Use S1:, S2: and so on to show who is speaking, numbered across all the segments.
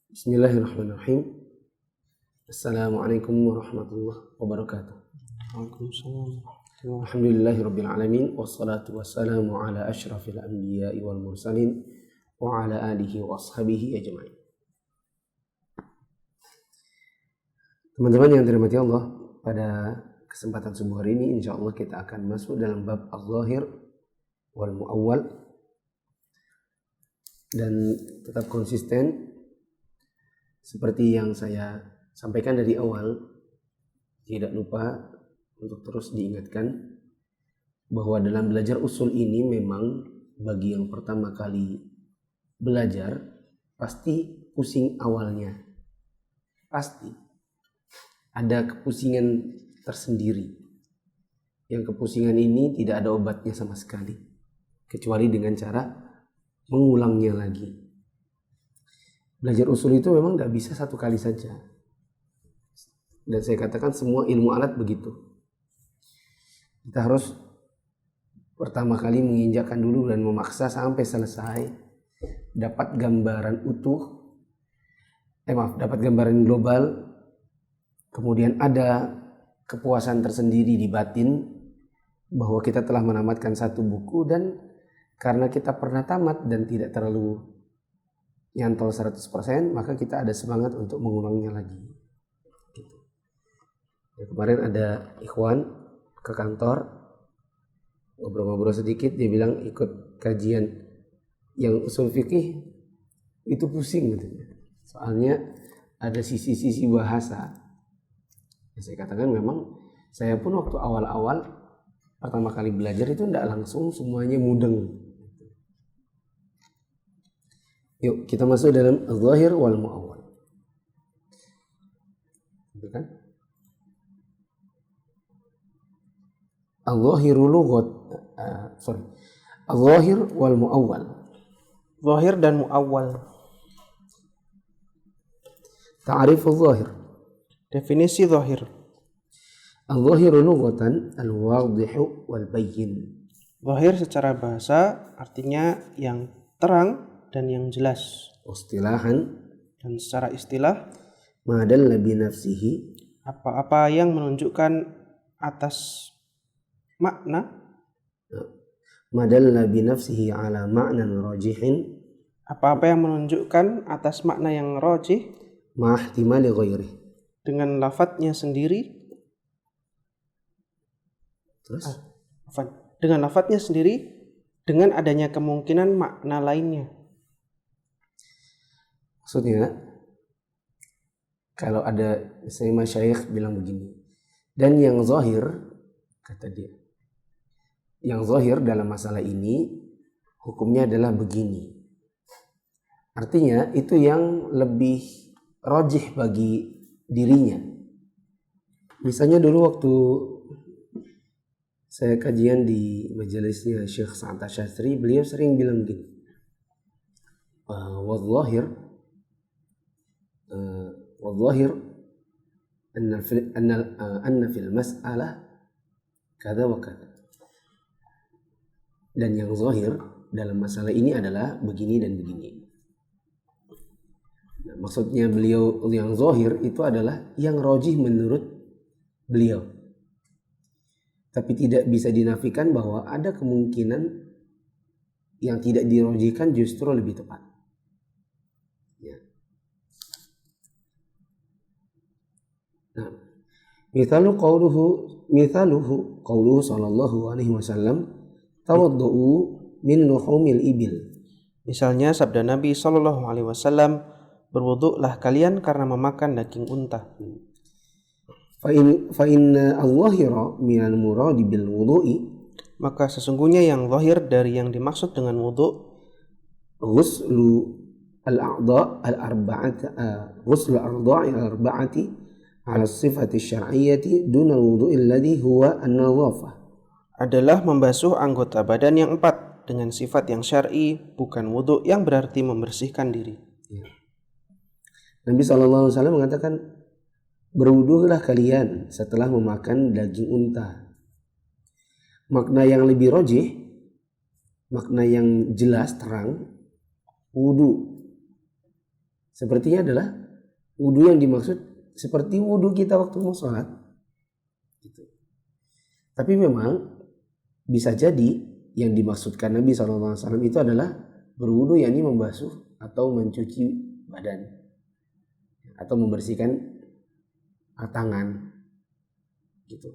S1: Bismillahirrahmanirrahim. Assalamualaikum warahmatullahi wabarakatuh.
S2: Waalaikumsalam.
S1: Alhamdulillahirabbil alamin wassalatu wassalamu ala asyrafil anbiya'i wal mursalin wa ala alihi wa ashabihi ajma'in. Teman-teman yang dirahmati Allah, pada kesempatan subuh hari ini insyaallah kita akan masuk dalam bab al-zahir wal muawwal, dan tetap konsisten seperti yang saya sampaikan dari awal. Tidak lupa untuk terus diingatkan bahwa dalam belajar usul ini memang bagi yang pertama kali belajar pasti pusing awalnya. Pasti ada kepusingan tersendiri. Yang kepusingan ini tidak ada obatnya sama sekali, kecuali dengan cara mengulangnya lagi. Belajar usul itu memang gak bisa satu kali saja. Dan saya katakan semua ilmu alat begitu. Kita harus pertama kali menginjakkan dulu dan memaksa sampai selesai. Dapat gambaran utuh. Dapat gambaran global. Kemudian ada kepuasan tersendiri di batin bahwa kita telah menamatkan satu buku, dan karena kita pernah tamat dan tidak terlalu nyantol 100%, maka kita ada semangat untuk mengulangnya lagi. Ya, kemarin ada ikhwan ke kantor, ngobrol-ngobrol sedikit, dia bilang ikut kajian yang usul fikih itu pusing katanya. Soalnya ada sisi-sisi bahasa. Ya, saya katakan memang saya pun waktu awal-awal pertama kali belajar itu tidak langsung semuanya mudeng. Yuk kita masuk dalam al-zahir wal muawwal. Betul kan? Al-zahiru lughat, al-zahir wal muawwal.
S2: Zahir dan muawwal.
S1: Ta'rif al-zahir.
S2: Definisi zahir.
S1: Al-zahiru lughatan al-wadhihu wal bayyin.
S2: Zahir secara bahasa artinya yang terang dan yang jelas.
S1: Istilahan,
S2: dan secara istilah,
S1: ma dalla bi nafsihi,
S2: apa-apa yang menunjukkan atas makna,
S1: ma dalla bi nafsihi ala ma'nan rajihin,
S2: apa-apa yang menunjukkan atas makna yang rajih
S1: ma ihtimali ghairihi,
S2: dengan lafadznya sendiri.
S1: Terus
S2: dengan lafadznya sendiri dengan adanya kemungkinan makna lainnya.
S1: Maksudnya, kalau ada misalnya masyayikh bilang begini, dan yang zahir, kata dia, yang zahir dalam masalah ini hukumnya adalah begini. Artinya itu yang lebih rajih bagi dirinya. Misalnya dulu waktu saya kajian di majelisnya Syekh Sa'ad Asy'ari, beliau sering bilang gini, والظاهر أن في المسألة كذا وكذا. Dan yang zahir dalam masalah ini adalah begini dan begini. Nah, maksudnya beliau yang zahir itu adalah yang rajih menurut beliau. Tapi tidak bisa dinafikan bahwa ada kemungkinan yang tidak dirajihkan justru lebih tepat. Nah, mithaluhu qauluhu sallallahu alaihi wasallam tawaddu'u min luhumil ibil.
S2: Misalnya sabda Nabi sallallahu alaihi wasallam, berwuduklah kalian karena memakan daging unta.
S1: Fa inna al-zahira minal muradi bil wudu'i,
S2: maka sesungguhnya yang zahir dari yang dimaksud dengan wudu,
S1: ghuslu al-a'dha' al-arba'ati ala sifati syar'iyyati duna wudu'i alladhi huwa an-nadhafah,
S2: adalah membasuh anggota badan yang 4 dengan sifat yang syar'i, bukan wudu yang berarti membersihkan diri.
S1: Nabi SAW mengatakan, berwudulah kalian setelah memakan daging unta. Makna yang lebih rajih, makna yang jelas terang, wudu sepertinya adalah wudhu yang dimaksud seperti wudhu kita waktu mau sholat. Gitu. Tapi memang bisa jadi yang dimaksudkan Nabi SAW itu adalah berwudhu, yakni membasuh atau mencuci badan atau membersihkan tangan gitu.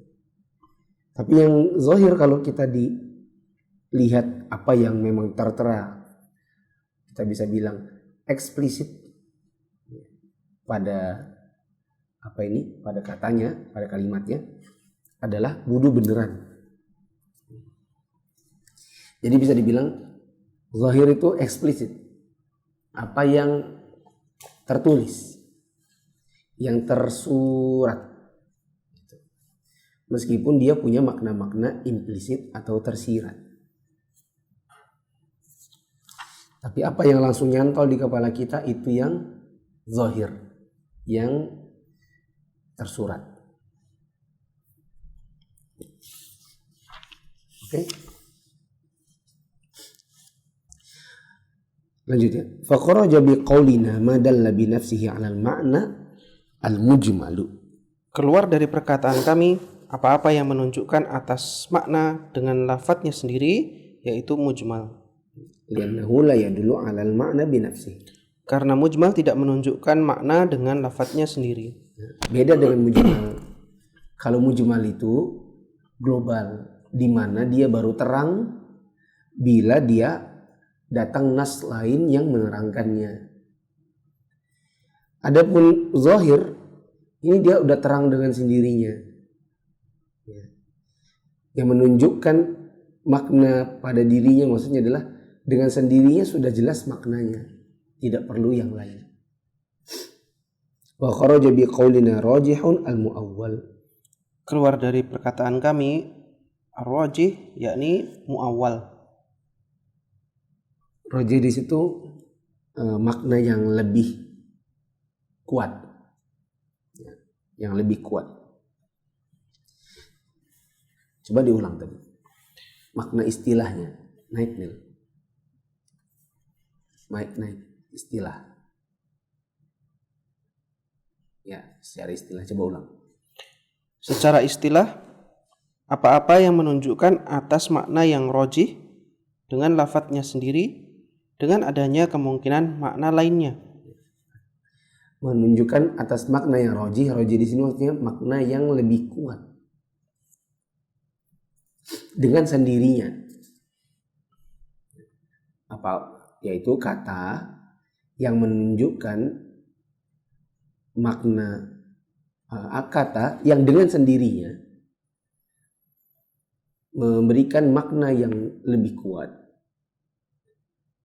S1: Tapi yang zahir kalau kita dilihat apa yang memang tertera, kita bisa bilang eksplisit pada pada katanya, pada kalimatnya adalah wudhu beneran. Jadi bisa dibilang zahir itu eksplisit, apa yang tertulis, yang tersurat, meskipun dia punya makna-makna implisit atau tersirat. Tapi apa yang langsung nyantol di kepala kita itu yang zahir, yang tersurat. Oke. Lanjutnya, faqaraja biqaulina ma dalla bi nafsihi 'ala al-ma'na al-mujmalu.
S2: Keluar dari perkataan kami apa-apa yang menunjukkan atas makna dengan lafadznya sendiri, yaitu mujmal.
S1: Li'annahu la yadullu 'ala al-ma'na bi nafsihi.
S2: Karena mujmal tidak menunjukkan makna dengan lafadznya sendiri.
S1: Beda dengan mujmal. Kalau mujmal itu global, di mana dia baru terang bila dia datang nas lain yang menerangkannya. Adapun zahir, ini dia udah terang dengan sendirinya. Yang menunjukkan makna pada dirinya, maksudnya adalah dengan sendirinya sudah jelas maknanya, tidak perlu yang lain. Wa kharaja bi qaulina rajihun al-muawwal.
S2: Keluar dari perkataan kami ar-rajih, yakni muawwal.
S1: Rajih di situ makna yang lebih kuat, yang lebih kuat. Coba diulang tadi. Makna istilahnya naik istilah. Ya, secara istilah coba ulang.
S2: Secara istilah, apa-apa yang menunjukkan atas makna yang rajih dengan lafadznya sendiri dengan adanya kemungkinan makna lainnya.
S1: Menunjukkan atas makna yang rajih di sini maksudnya makna yang lebih kuat dengan sendirinya. Yaitu kata yang menunjukkan makna kata yang dengan sendirinya memberikan makna yang lebih kuat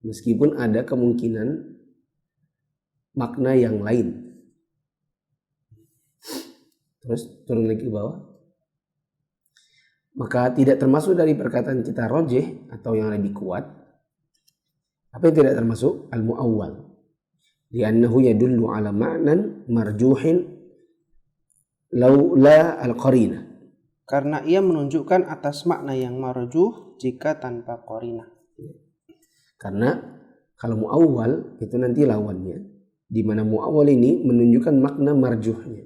S1: meskipun ada kemungkinan makna yang lain. Terus turun lagi ke bawah. Maka tidak termasuk dari perkataan kita rajih atau yang lebih kuat. Apa yang tidak termasuk? Al-muawwal. Li'annahu yadullu ala ma'nan marjuhin laula al-qarinah.
S2: Karena ia menunjukkan atas makna yang marjuh jika tanpa qarinah.
S1: Karena kalau muawwal itu nanti lawannya, di mana muawwal ini menunjukkan makna marjuhnya.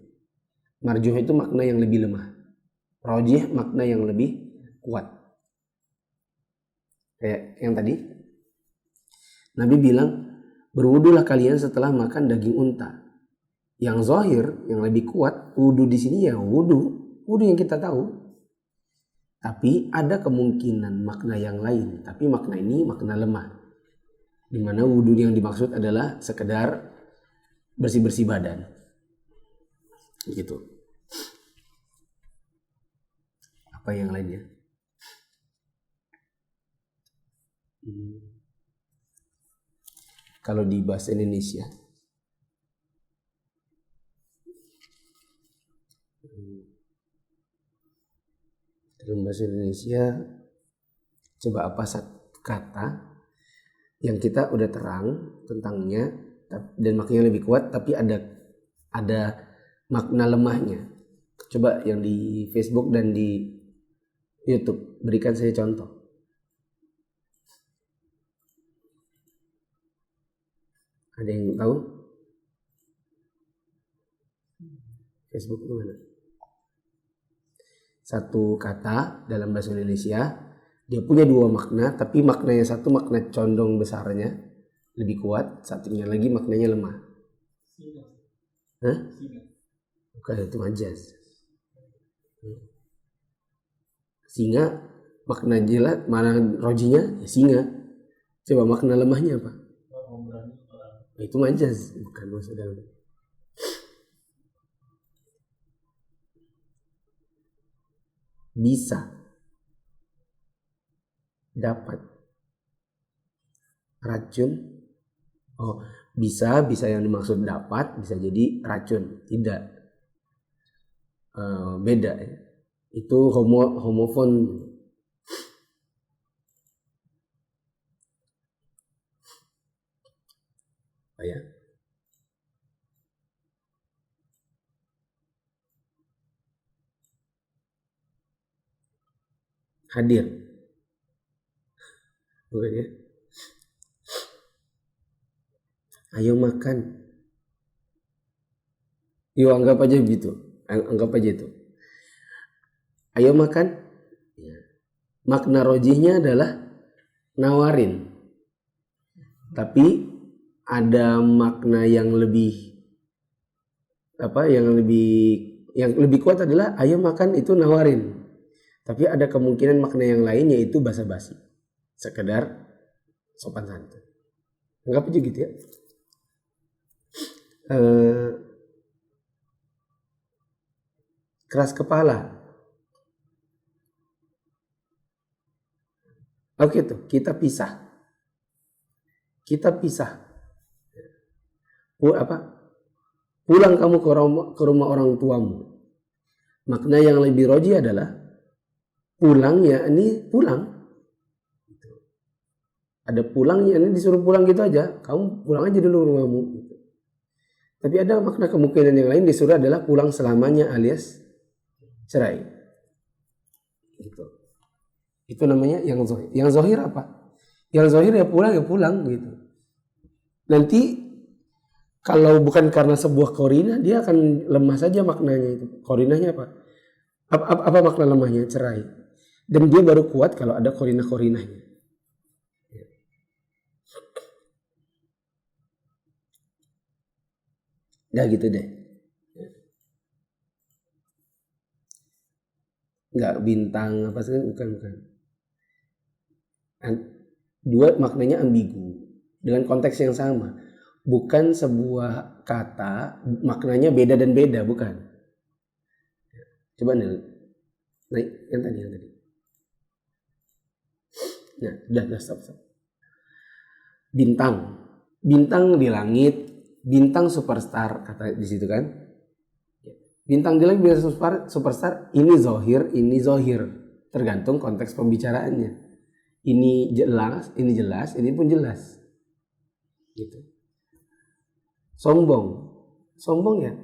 S1: Marjuh itu makna yang lebih lemah, rajih makna yang lebih kuat. Kayak yang tadi Nabi bilang, berwudulah kalian setelah makan daging unta. Yang zahir, yang lebih kuat, wudu di sini ya wudu yang kita tahu. Tapi ada kemungkinan makna yang lain, tapi makna ini makna lemah. Di mana wudu yang dimaksud adalah sekedar bersih-bersih badan. Gitu. Apa yang lainnya? Kalau di bahasa Indonesia, dalam bahasa Indonesia, coba apa satu kata yang kita udah terang tentangnya dan maknanya lebih kuat, tapi ada makna lemahnya. Coba yang di Facebook dan di YouTube, berikan saya contoh. Ada yang tahu? Facebook itu mana? Satu kata dalam bahasa Indonesia dia punya dua makna, tapi maknanya satu makna condong besarnya lebih kuat, satunya lagi maknanya lemah. Hah? Bukan, itu majaz. Singa makna jelas, mana rojinya ya singa. Coba makna lemahnya apa? Itu majaz, bukan maksud dalam. Bisa, dapat, racun. Oh, bisa yang dimaksud dapat bisa jadi racun, tidak. Beda ya. Itu homofon. Oh, ya. Hadir. Bukan ya? Ayo makan. Yuk anggap aja begitu. Anggap aja itu. Ayo makan. Ya. Makna rojihnya adalah nawarin. Tapi ada makna yang lebih yang lebih kuat adalah ayo makan itu nawarin. Tapi ada kemungkinan makna yang lain yaitu basa-basi. Sekedar sopan santun. Anggap aja gitu ya. Keras kepala. Oke tuh, kita pisah. Pulang kamu ke rumah orang tuamu. Makna yang lebih roji adalah pulang, ya ini pulang. Ada pulang, ya ini disuruh pulang gitu aja. Kamu pulang aja dulu rumahmu. Tapi ada makna kemungkinan yang lain disuruh adalah pulang selamanya alias cerai. Gitu. Itu namanya yang zohir. Yang zohir apa? Yang zohir ya pulang gitu. Nanti kalau bukan karena sebuah korinah dia akan lemah saja maknanya itu. Korinahnya apa? Apa makna lemahnya? Cerai. Dan dia baru kuat kalau ada korinah-korinahnya. Nah gitu deh. Enggak bintang apa sih? Bukan. Dua maknanya ambigu dengan konteks yang sama. Bukan sebuah kata maknanya beda dan beda, bukan. Coba naik yang tadi. Nah, udah stop. Bintang di langit, bintang superstar kata di situ kan. Bintang di langit, bintang superstar, ini zohir, tergantung konteks pembicaraannya. Ini jelas, ini pun jelas. Gitu. Sombong ya.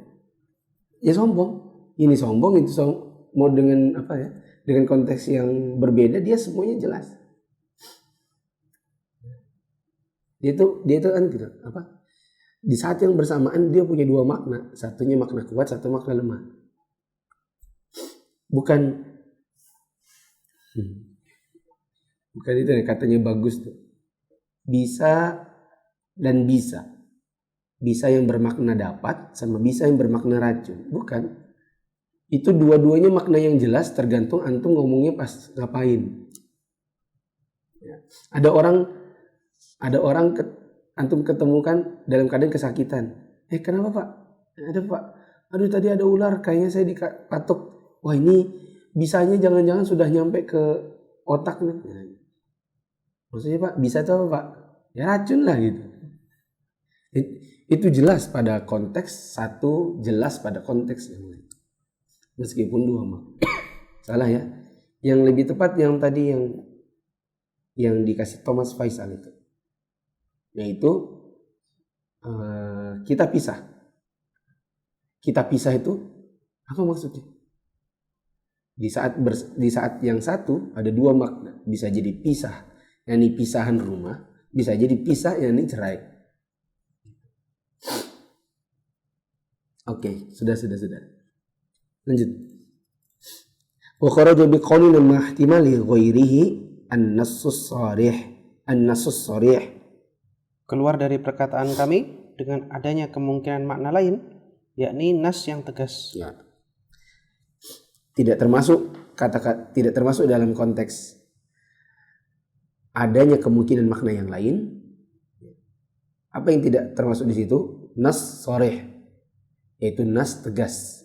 S1: Ya sombong. Ini sombong, itu sombong. Mau dengan apa ya? Dengan konteks yang berbeda dia semuanya jelas. Dia itu kan gitu, apa? Di saat yang bersamaan dia punya dua makna, satunya makna kuat, satu makna lemah. Bukan itu katanya bagus tuh. Bisa dan bisa. Bisa yang bermakna dapat sama bisa yang bermakna racun. Bukan. Itu dua-duanya makna yang jelas tergantung antum ngomongnya pas ngapain. Ya. Ada orang antum ketemukan dalam keadaan kesakitan. Kenapa Pak? Ada Pak. Aduh tadi ada ular, kayaknya saya dipatok. Wah ini bisanya jangan-jangan sudah nyampe ke otak nih. Maksudnya Pak, bisa tuh apa Pak? Ya racun lah gitu. Itu jelas pada konteks satu, jelas pada konteks yang lain. Meskipun dua mah. Salah ya. Yang lebih tepat yang tadi yang dikasih Thomas Faisal itu. Yaitu kita pisah. Kita pisah itu apa maksudnya? Di saat yang satu ada dua makna. Bisa jadi pisah, yakni pisahan rumah. Bisa jadi pisah, yakni cerai. Oke, sudah. Lanjut. Wa kharaja biqaulin ma ihtimali ghairihi an-nassus sarih.
S2: Keluar dari perkataan kami dengan adanya kemungkinan makna lain, yakni nas yang tegas.
S1: Ya. Tidak termasuk dalam konteks adanya kemungkinan makna yang lain. Apa yang tidak termasuk di situ? Nas sarih, yaitu nas tegas.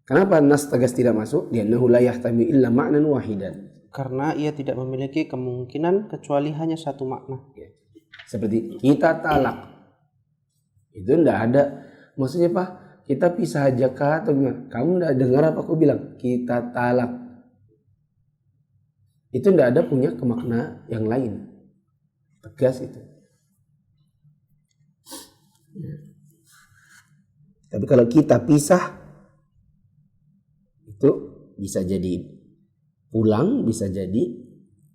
S1: Kenapa nas tegas tidak masuk? Li'annahu la yahtami illa ma'nan wahidan.
S2: Karena ia tidak memiliki kemungkinan kecuali hanya satu makna.
S1: Seperti kita talak. Itu enggak ada. Maksudnya Pak, kita pisah aja kah atau gimana? Kamu enggak dengar apa aku bilang? Kita talak. Itu enggak ada punya kemakna yang lain. Tegas itu. Tapi kalau kita pisah, itu bisa jadi pulang, bisa jadi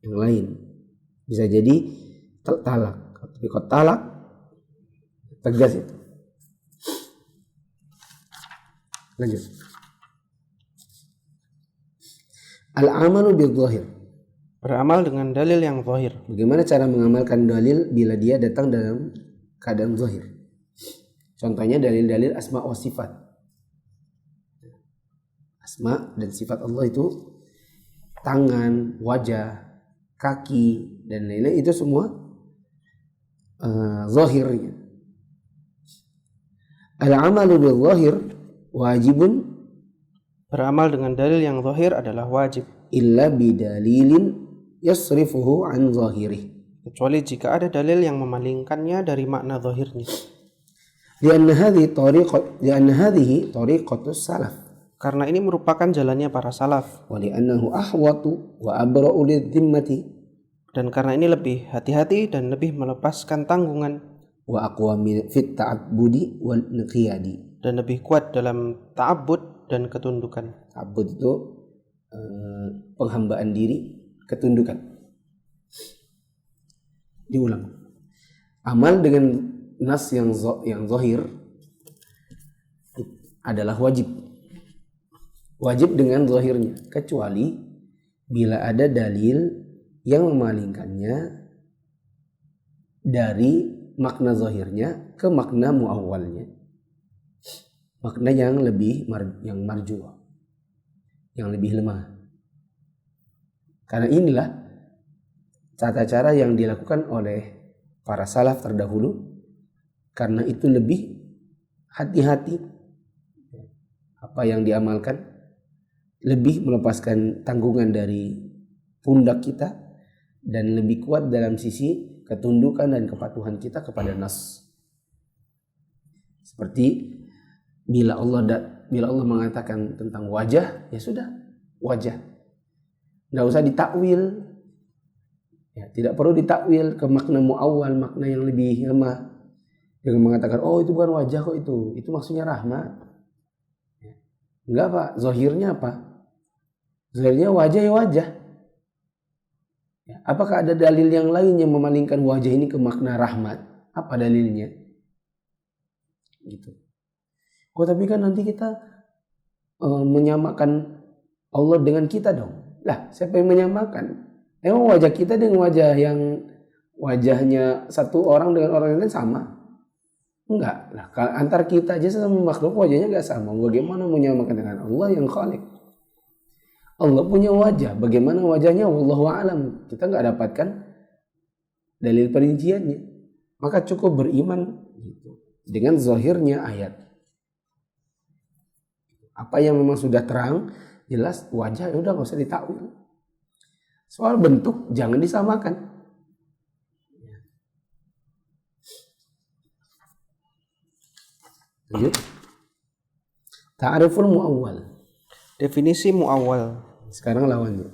S1: yang lain, bisa jadi talak. Tapi kalau talak tegas itu. Lanjut. Al-amalu bil-zahir.
S2: Beramal dengan dalil yang zahir.
S1: Bagaimana cara mengamalkan dalil bila dia datang dalam keadaan zahir? Contohnya dalil-dalil asma wa sifat. Asma dan sifat Allah itu tangan, wajah, kaki, dan lain-lain itu semua zahirnya. Al-amalu bil-zahir wajibun.
S2: Beramal dengan dalil yang zahir adalah wajib.
S1: Illa bidalilin yasrifuhu an zahirih.
S2: Kecuali jika ada dalil yang memalingkannya dari makna zahirnya.
S1: Lianna hadhihi tariqatus salaf.
S2: Karena ini merupakan jalannya para salaf.
S1: Wa li'annahu ahwatu wa abra'u lidhimmati.
S2: Dan karena ini lebih hati-hati dan lebih melepaskan tanggungan.
S1: Wa aqwa fit ta'abbudi wal inqiyadi.
S2: Dan lebih kuat dalam ta'abbud dan ketundukan.
S1: Ta'abbud itu penghambaan diri, ketundukan. Diulang. Amal dengan nas yang zahir adalah wajib. Wajib dengan zahirnya, kecuali bila ada dalil yang memalingkannya dari makna zahirnya ke makna muawwalnya, makna yang lebih marju', yang lebih lemah. Karena inilah cara-cara yang dilakukan oleh para salaf terdahulu, karena itu lebih hati-hati apa yang diamalkan, lebih melepaskan tanggungan dari pundak kita, dan lebih kuat dalam sisi ketundukan dan kepatuhan kita kepada nas. Seperti bila Allah mengatakan tentang wajah, ya sudah, wajah. Nggak usah ditakwil. Ya, tidak perlu ditakwil ke makna muawwal, makna yang lebih lemah. Dengan mengatakan, oh itu bukan wajah kok itu maksudnya rahmat. Enggak Pak, zahirnya apa? Zahirnya wajah ya wajah. Ya, apakah ada dalil yang lain yang memalingkan wajah ini ke makna rahmat? Apa dalilnya? Gitu. Oh tapi kan nanti kita menyamakan Allah dengan kita dong. Lah siapa yang menyamakan? Emang wajah kita dengan wajah yang wajahnya satu orang dengan orang lain sama? Enggak. Lah antar kita aja sama makhluk wajahnya enggak sama. Bagaimana menyamakan dengan Allah yang Khaliq? Allah punya wajah, bagaimana wajahnya? Wallahu a'lam. Kita nggak dapatkan dalil perinciannya. Maka cukup beriman gitu, dengan zahirnya ayat. Apa yang memang sudah terang, jelas wajah, ya udah nggak usah ditakwil. Soal bentuk jangan disamakan. Lanjut. Ta'riful muawwal.
S2: Definisi muawwal.
S1: Sekarang lawannya.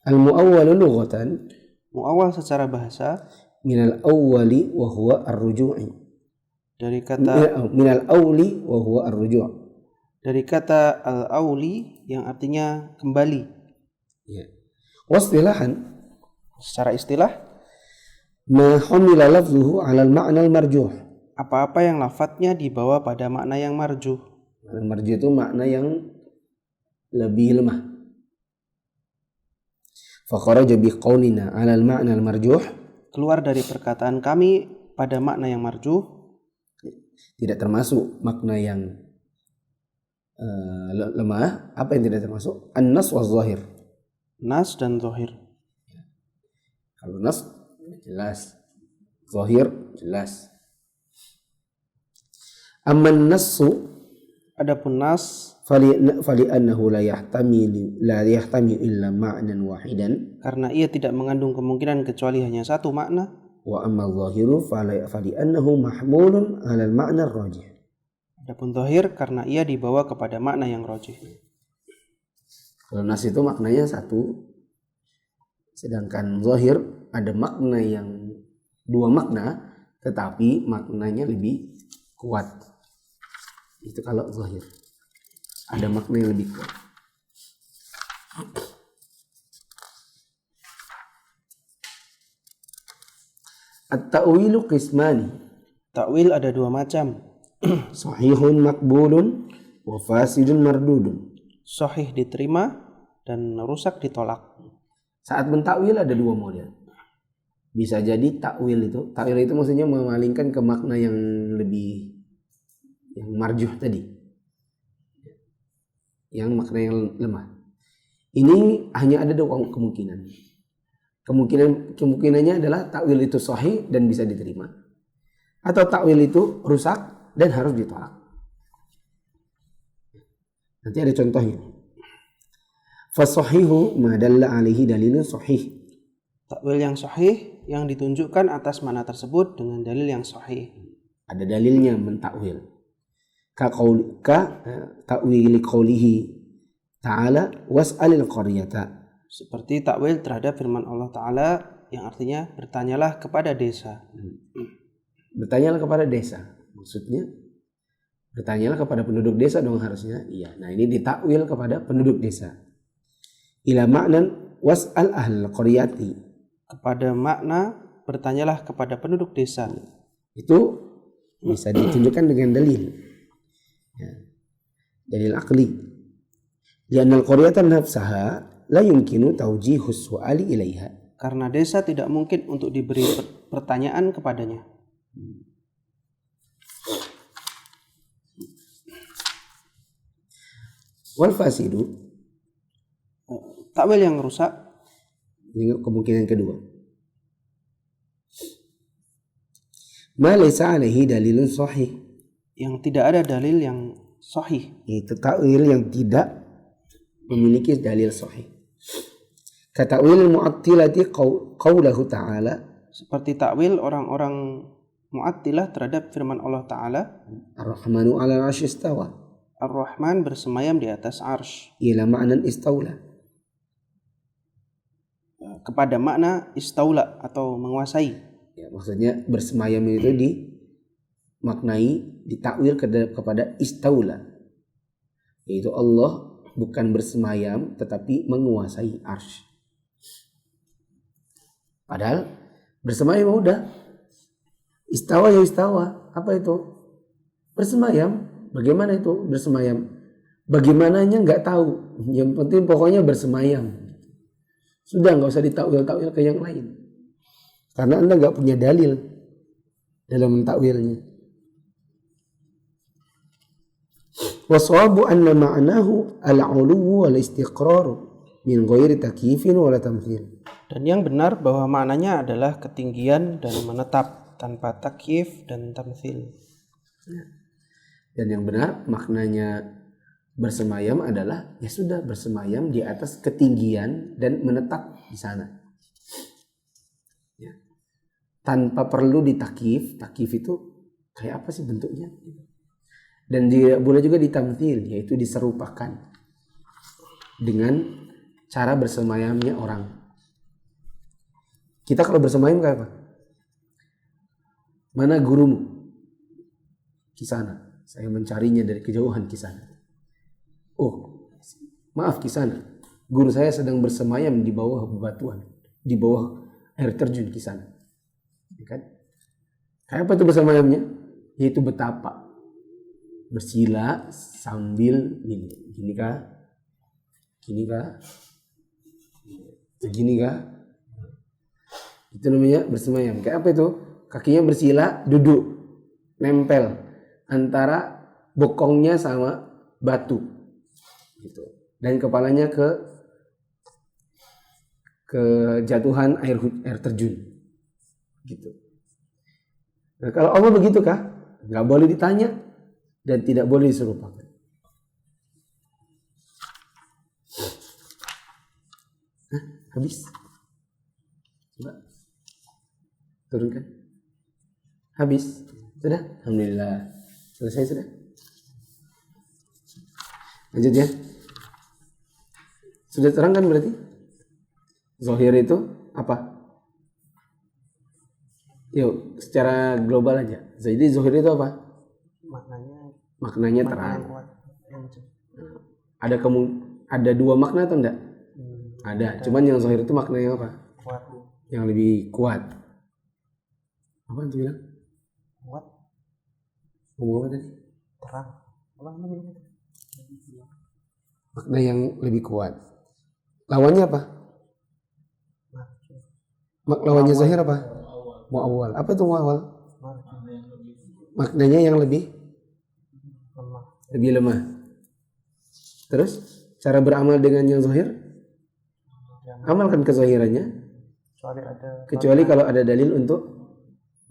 S1: Al-muawwalu lughatan.
S2: Muawwal secara bahasa.
S1: Minal awwali wa huwa ar-ruju'i.
S2: Dari kata
S1: minal awli wa huwa ar-ruju'.
S2: Dari kata al-awli yang artinya kembali.
S1: Ya. Wastilahan.
S2: Secara istilah.
S1: Ma humila lafzuhu 'ala al-ma'na al-marjuh.
S2: Apa-apa yang lafadznya dibawa pada makna yang marjuh.
S1: Marjuh itu makna yang lebih lemah. Fakharaja biqaulina 'ala al-ma'na al-marjuh,
S2: keluar dari perkataan kami pada makna yang marjuh,
S1: tidak termasuk makna yang lemah. Apa yang tidak termasuk? An-nas wa zahir.
S2: nas dan zahir.
S1: Kalau nas jelas, zahir jelas. Amman nassu,
S2: Adapun nas,
S1: fali annahu la yahtamilu illa ma'nan wahidan,
S2: karena ia tidak mengandung kemungkinan kecuali hanya satu makna.
S1: wa amma zahiru fali annahu mahmulun 'ala al-ma'na ar-rajih.
S2: Adapun zahir karena ia dibawa kepada makna yang rajih.
S1: Kalau nas itu maknanya satu, sedangkan zahir ada makna yang dua makna tetapi maknanya lebih kuat. Itu kalau zahir ada makna yang lebih kuat. At-ta'wilu qismani,
S2: Takwil ada dua macam,
S1: sahihun maqbulun wa fasidun mardudun.
S2: sahih diterima dan rusak ditolak.
S1: Saat mentakwil ada dua model. Bisa jadi takwil itu maksudnya memalingkan ke makna yang lebih, yang marjuh tadi, yang makna yang lemah. Ini hanya ada dua kemungkinan. Kemungkinannya adalah takwil itu sahih dan bisa diterima, atau takwil itu rusak dan harus ditolak. Nanti ada contohnya. Fasahihu ma dalla alaihi dalilun sahih.
S2: Takwil yang sahih yang ditunjukkan atas makna tersebut dengan dalil yang sahih.
S1: Ada dalilnya mentakwil. Ka ta'wili qaulihi ta'ala was'alil qaryata.
S2: Seperti takwil terhadap firman Allah Ta'ala yang artinya bertanyalah kepada desa.
S1: Bertanyalah kepada desa. Maksudnya bertanyalah kepada penduduk desa dong harusnya. Iya. Nah ini ditakwil kepada penduduk desa. Ila ma'nan was'al ahlal qaryati.
S2: Kepada makna bertanyalah kepada penduduk desa.
S1: Itu bisa ditunjukkan dengan dalil. Ya. Dalil akli. Li'anna al-qaryata nafsaha la yumkinu tawjihus su'ali ilaiha.
S2: Karena desa tidak mungkin untuk diberi pertanyaan kepadanya.
S1: Wal fasidu,
S2: takwil yang rusak,
S1: ini kemungkinan kedua. Ma laysa alaihi dalilun sahih,
S2: yang tidak ada dalil yang sahih.
S1: itu takwil yang tidak memiliki dalil sahih. Kata'wil mu'attilati qaulahu ta'ala,
S2: Seperti takwil orang-orang Mu'attilah terhadap firman Allah Ta'ala,
S1: Ar-Rahmanu 'ala al-'arsy istawa,
S2: Ar-Rahman bersemayam di atas arsy.
S1: ila ma'nan istaula.
S2: Kepada makna istaula atau menguasai.
S1: Ya, maksudnya bersemayam itu dimaknai, ditakwil kepada istaula, yaitu Allah bukan bersemayam tetapi menguasai arsy. Padahal bersemayam udah, istawa ya istawa, apa itu? Bersemayam. Bagaimana itu bersemayam? Bagaimananya nggak tahu. Yang penting pokoknya bersemayam. Sudah, nggak usah ditakwil-takwil ke yang lain. Karena Anda nggak punya dalil dalam mentakwilnya. Waswabu anna ma'nahu al-'uluwu wal istiqraru min ghairi takyifin wala tamthil.
S2: Dan yang benar bahwa maknanya adalah ketinggian dan menetap tanpa takyif dan tamthil.
S1: Dan yang benar maknanya bersemayam adalah ya sudah bersemayam di atas ketinggian dan menetap di sana. Ya. Tanpa perlu ditakyif. Takyif itu kayak apa sih bentuknya? Dan boleh juga ditamthil, yaitu diserupakan dengan cara bersemayamnya orang. Kita kalau bersemayam kayak apa? Mana gurumu? Kisana. Saya mencarinya dari kejauhan Kisana. Oh, maaf Kisana. Guru saya sedang bersemayam di bawah bebatuan, di bawah air terjun Kisana. Kan? Kayak apa itu bersemayamnya? Yaitu betapa bersila sambil gini kah? Gini kah? Begini kah? Itu namanya bersemayam. Kayak apa itu? Kakinya bersila, duduk, nempel antara bokongnya sama batu, gitu. Dan kepalanya ke jatuhan air terjun, gitu. Nah, kalau Allah begitu kah? Nggak boleh ditanya dan tidak boleh diserupakan. Habis? Coba turunkan. Habis? Sudah? Alhamdulillah. Selesai sudah? Lanjut ya. Sudah terang kan berarti? Zahir itu apa? Yuk, secara global aja. Jadi zahir itu apa? Maknanya terang. Ada dua makna atau enggak? Ada. Cuman yang zahir itu maknanya apa?
S2: Kuat.
S1: Yang lebih kuat. Apa itu bilang?
S2: Kuat.
S1: Ngomong apa tadi?
S2: Terang.
S1: Makna yang lebih kuat. Lawannya apa? Lawannya zahir apa? Mu'awwal. Apa itu mu'awwal? Maknanya yang lebih lemah. Terus cara beramal dengan yang zahir? Amalkan kezahirannya. Kecuali kalau ada dalil untuk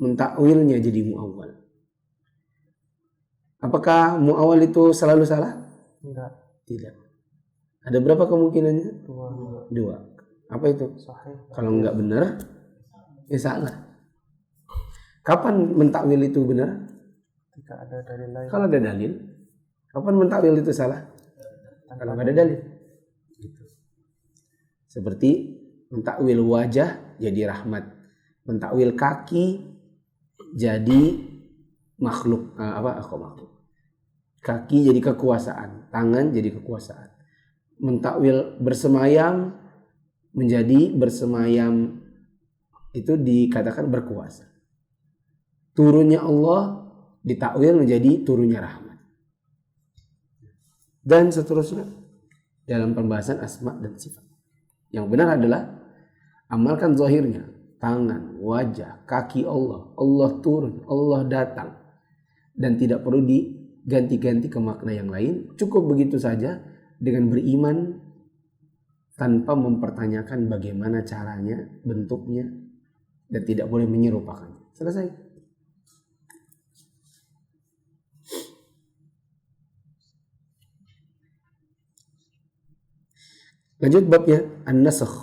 S1: mentakwilnya jadi mu'awwal. Apakah mu'awwal itu selalu salah? Tidak. Ada berapa kemungkinannya? Dua. Apa itu? Kalau enggak benar, ya salah. Kapan mentakwil itu benar? Kalau ada dalil. Kapan mentakwil itu salah? Kalau enggak ada dalil. Gitu. Seperti mentakwil wajah jadi rahmat, mentakwil kaki jadi makhluk. Makhluk? Kaki jadi kekuasaan, tangan jadi kekuasaan. Mentakwil bersemayam menjadi bersemayam itu dikatakan berkuasa. Turunnya Allah ditakwil menjadi turunnya rahmat. Dan seterusnya dalam pembahasan asma dan sifat. Yang benar adalah amalkan zahirnya, tangan, wajah, kaki Allah. Allah turun, Allah datang. Dan tidak perlu diganti-ganti ke makna yang lain. Cukup begitu saja dengan beriman tanpa mempertanyakan bagaimana caranya, bentuknya, dan tidak boleh menyerupakannya. Selesai. Lanjut babnya an-nasakh.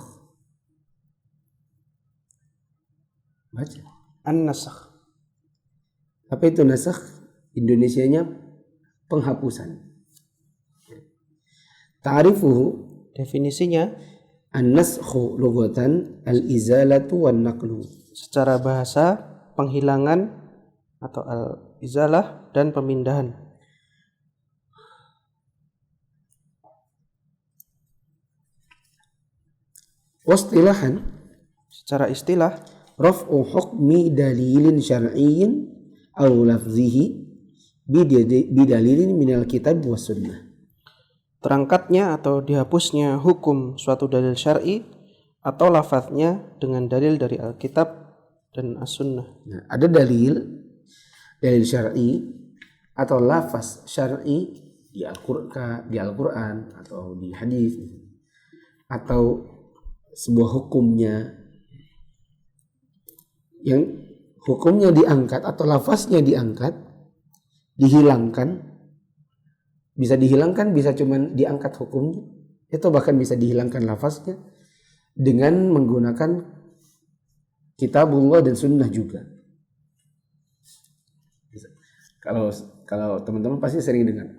S1: Baca.
S2: An-nasakh.
S1: Apa itu nasakh? Indonesianya penghapusan. Ta'rifuhu,
S2: definisinya,
S1: an-naskhu lughatan al-izalatu wan naqlu.
S2: Secara bahasa, penghilangan atau al-izalah dan pemindahan.
S1: Wastilahan,
S2: secara istilah,
S1: raf'u hukmi dalilin syar'iyyin aw lafzihi bidalilin minal kitab was sunnah.
S2: Terangkatnya atau dihapusnya hukum suatu dalil syar'i atau lafaznya dengan dalil dari Alkitab dan As-Sunnah.
S1: Nah, ada dalil syar'i atau lafaz syar'i di Al-Quran atau di hadis atau sebuah hukumnya yang hukumnya diangkat atau lafaznya diangkat, dihilangkan, bisa dihilangkan, bisa cuman diangkat hukumnya, atau bahkan bisa dihilangkan lafaznya dengan menggunakan kitabullah dan sunnah juga. Kalau teman-teman pasti sering dengar,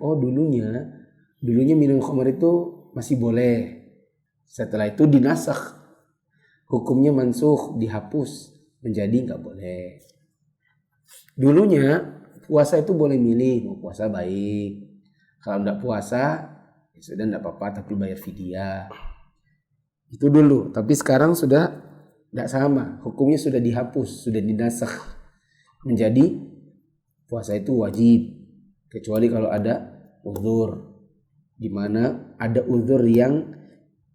S1: dulunya minum khamar itu masih boleh. Setelah itu dinasakh, hukumnya mansukh, dihapus menjadi nggak boleh. Dulunya puasa itu boleh milih, mau puasa baik. Kalau nggak puasa, ya sudah nggak apa-apa, tapi bayar fidyah. Itu dulu. Tapi sekarang sudah nggak sama. Hukumnya sudah dihapus, sudah dinasakh menjadi puasa itu wajib, kecuali kalau ada uzur, di mana ada uzur yang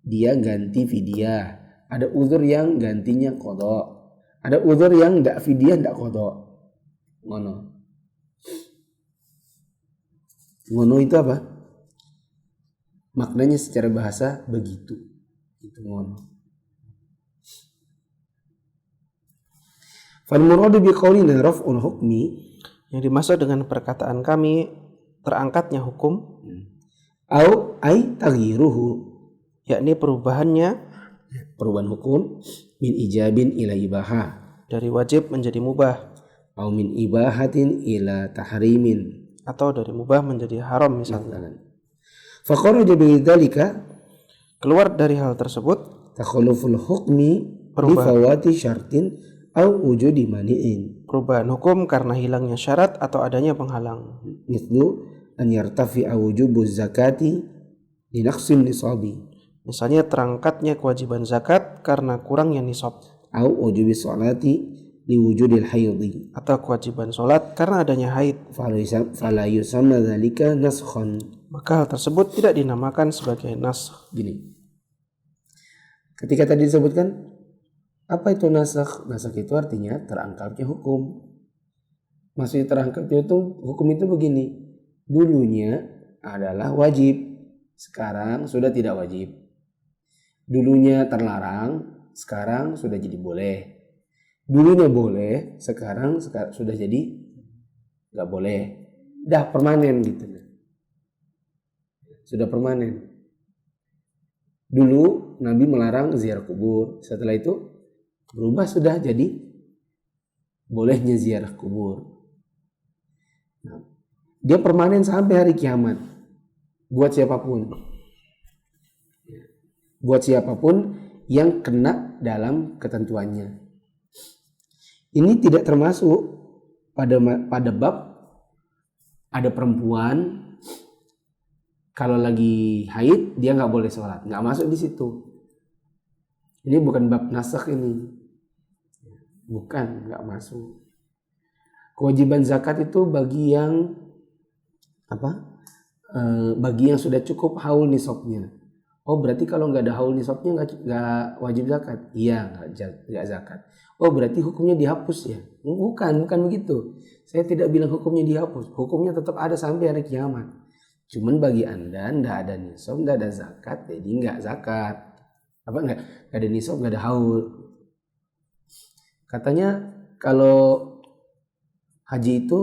S1: dia ganti fidyah. Ada uzur yang gantinya qadha. Ada uzur yang ndak fidyah ndak qadha. Ngono itu apa? Maknanya secara bahasa begitu. Itu ngono. Fal muradu bi qaulina raf'ul hukmi,
S2: yang dimaksud dengan perkataan kami terangkatnya hukum,
S1: au ay taghyiruhu,
S2: yakni perubahan
S1: hukum, min ijabin ila ibahah,
S2: dari wajib menjadi mubah,
S1: au min ibahatin ila tahrimin,
S2: atau dari mubah menjadi haram misalnya.
S1: Fa kharaja bi dzalika,
S2: keluar dari hal tersebut
S1: takhalluful hukmi bi fawati syartin au wujudi mani'in,
S2: perubahan hukum karena hilangnya syarat atau adanya penghalang.
S1: mithlu an yartafi'a wujubuz zakati li naqsin nisabi,
S2: Misalnya terangkatnya kewajiban zakat karena kurangnya nisab,
S1: au wujubi sholati li wujudil haidhi,
S2: atau kewajiban sholat karena adanya haid.
S1: fala yusamma dzalika naskhan,
S2: maka hal tersebut tidak dinamakan sebagai naskh.
S1: Gini, ketika tadi disebutkan apa itu nasakh? Nasakh itu artinya terangkatnya hukum. Maksudnya terangkatnya itu hukum itu begini. Dulunya adalah wajib, sekarang sudah tidak wajib. Dulunya terlarang, sekarang sudah jadi boleh. Dulunya boleh, sekarang sudah jadi nggak boleh. Dah permanen gitu. Sudah permanen. Dulu Nabi melarang ziarah kubur, setelah itu berubah sudah jadi bolehnya ziarah kubur. Nah, dia permanen sampai hari kiamat buat siapapun. Buat siapapun yang kena dalam ketentuannya. Ini tidak termasuk pada bab ada perempuan kalau lagi haid dia nggak boleh sholat, nggak masuk di situ. Ini bukan bab nasakh ini. Bukan, nggak masuk. Kewajiban zakat itu bagi yang bagi yang sudah cukup haul nisabnya. Oh berarti kalau nggak ada haul nisabnya nggak wajib zakat? Iya, nggak zakat. Oh berarti hukumnya dihapus ya? Bukan begitu. Saya tidak bilang hukumnya dihapus. Hukumnya tetap ada sampai hari kiamat. Cuman bagi Anda nggak ada nisab, nggak ada zakat, jadi nggak zakat. Nggak ada nisab, nggak ada haul. Katanya kalau haji itu